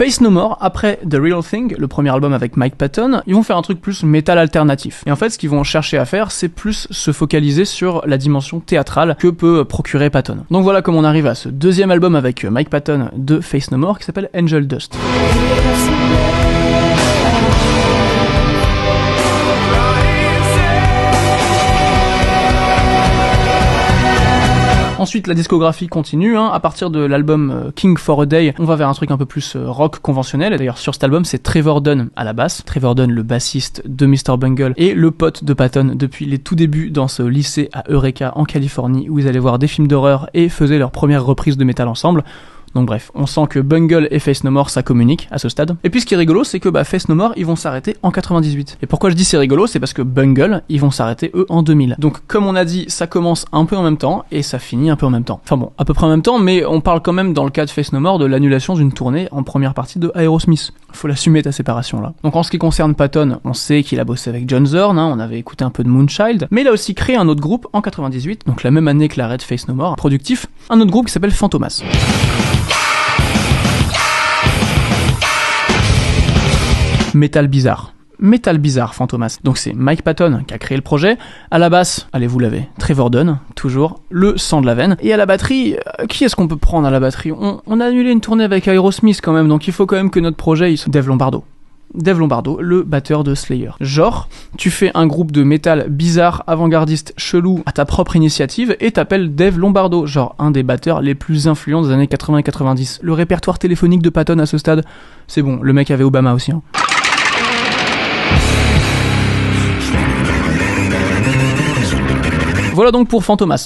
Faith No More, après The Real Thing, le premier album avec Mike Patton, ils vont faire un truc plus métal alternatif. Et en fait, ce qu'ils vont chercher à faire, c'est plus se focaliser sur la dimension théâtrale que peut procurer Patton. Donc voilà comment on arrive à ce deuxième album avec Mike Patton de Faith No More qui s'appelle Angel Dust. Ensuite, la discographie continue, à partir de l'album King for a Day, on va vers un truc un peu plus rock conventionnel, et d'ailleurs sur cet album, c'est Trevor Dunn à la basse, Trevor Dunn, le bassiste de Mr. Bungle, et le pote de Patton depuis les tout débuts dans ce lycée à Eureka en Californie, où ils allaient voir des films d'horreur et faisaient leur première reprise de métal ensemble. Donc bref, on sent que Bungle et Faith No More ça communique à ce stade. Et puis ce qui est rigolo, c'est que Faith No More ils vont s'arrêter en 98. Et pourquoi je dis c'est rigolo, c'est parce que Bungle ils vont s'arrêter eux en 2000. Donc comme on a dit, ça commence un peu en même temps et ça finit un peu en même temps. Enfin bon, à peu près en même temps, mais on parle quand même dans le cas de Faith No More de l'annulation d'une tournée en première partie de Aerosmith. Faut l'assumer ta séparation là. Donc en ce qui concerne Patton, on sait qu'il a bossé avec John Zorn, on avait écouté un peu de Moonchild, mais il a aussi créé un autre groupe en 98, donc la même année que l'arrêt de Faith No More, productif, un autre groupe qui s'appelle Fantomas. Metal bizarre, Fantomas. Donc c'est Mike Patton qui a créé le projet. À la basse, allez vous l'avez, Trevor Dunn, toujours, le sang de la veine. Et à la batterie, qui est-ce qu'on peut prendre à la batterie ? On a annulé une tournée avec Aerosmith quand même, donc il faut quand même que notre projet, il soit Dave Lombardo, le batteur de Slayer. Genre, tu fais un groupe de métal bizarre, avant-gardiste, chelou, à ta propre initiative, et t'appelles Dave Lombardo, genre un des batteurs les plus influents des années 80 et 90. Le répertoire téléphonique de Patton à ce stade, c'est bon, le mec avait Obama aussi. Voilà donc pour Fantomas.